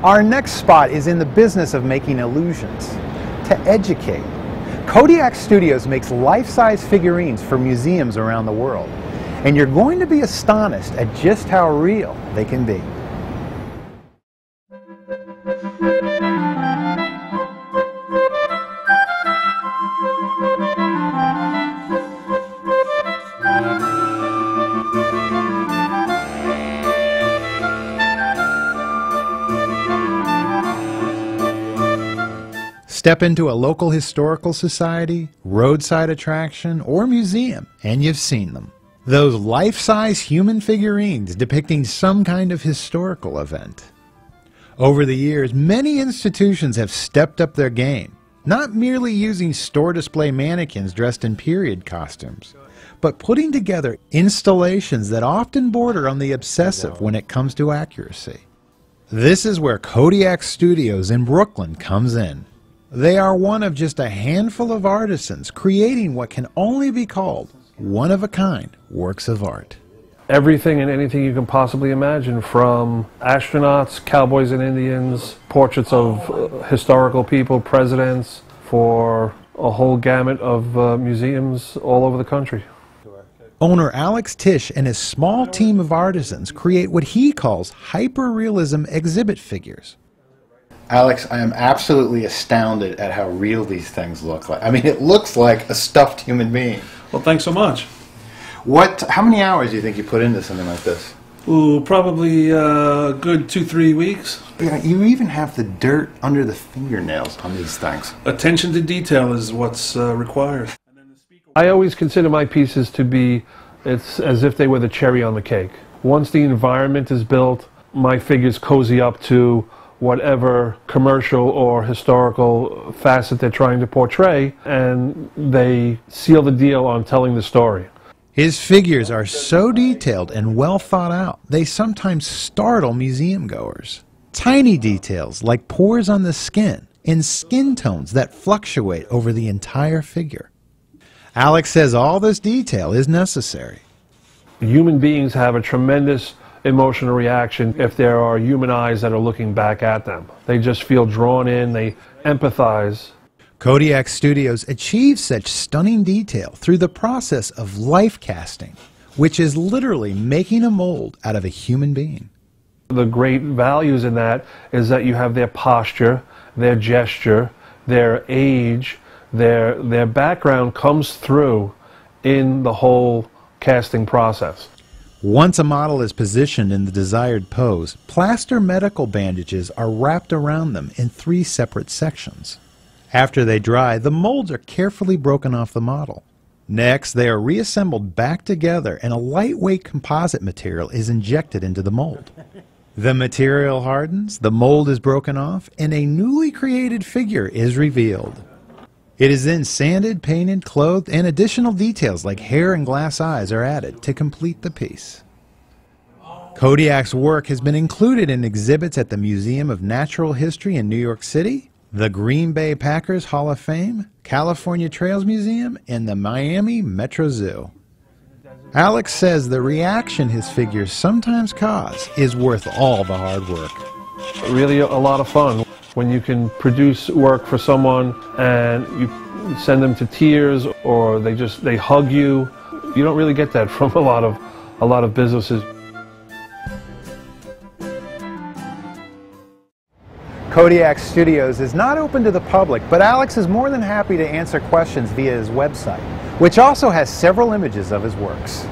Our next spot is in the business of making illusions. To educate, Kodiak Studios makes life-size figurines for museums around the world. And you're going to be astonished at just how real they can be. Step into a local historical society, roadside attraction, or museum, and you've seen them. Those life-size human figurines depicting some kind of historical event. Over the years, many institutions have stepped up their game, not merely using store display mannequins dressed in period costumes, but putting together installations that often border on the obsessive when it comes to accuracy. This is where Kodiak Studios in Brooklyn comes in. They are one of just a handful of artisans creating what can only be called one-of-a-kind works of art. Everything and anything you can possibly imagine, from astronauts, cowboys and Indians, portraits of historical people, presidents, for a whole gamut of museums all over the country. Owner Alex Tisch and his small team of artisans create what he calls hyper-realism exhibit figures. Alex, I am absolutely astounded at how real these things look like. I mean, it looks like a stuffed human being. Well, thanks so much. How many hours do you think you put into something like this? Ooh, probably a good 2-3 weeks. Yeah, you even have the dirt under the fingernails on these things. Attention to detail is what's required. I always consider my pieces to be, it's as if they were the cherry on the cake. Once the environment is built, my figures cozy up to whatever commercial or historical facet they're trying to portray, and they seal the deal on telling the story. His figures are so detailed and well thought out, they sometimes startle museum goers. Tiny details like pores on the skin and skin tones that fluctuate over the entire figure. Alex says all this detail is necessary. Human beings have a tremendous emotional reaction if there are human eyes that are looking back at them. They just feel drawn in, they empathize. Kodiak Studios achieves such stunning detail through the process of life casting, which is literally making a mold out of a human being. The great values in that is that you have their posture, their gesture, their age, their background comes through in the whole casting process. Once a model is positioned in the desired pose, plaster medical bandages are wrapped around them in 3 separate sections. After they dry, the molds are carefully broken off the model. Next, they are reassembled back together and a lightweight composite material is injected into the mold. The material hardens, the mold is broken off, and a newly created figure is revealed. It is then sanded, painted, clothed, and additional details like hair and glass eyes are added to complete the piece. Kodiak's work has been included in exhibits at the Museum of Natural History in New York City, the Green Bay Packers Hall of Fame, California Trails Museum, and the Miami Metro Zoo. Alex says the reaction his figures sometimes cause is worth all the hard work. Really a lot of fun when you can produce work for someone and you send them to tears, or they hug you. You don't really get that from a lot of businesses. Kodiak Studios is not open to the public, but Alex is more than happy to answer questions via his website, which also has several images of his works.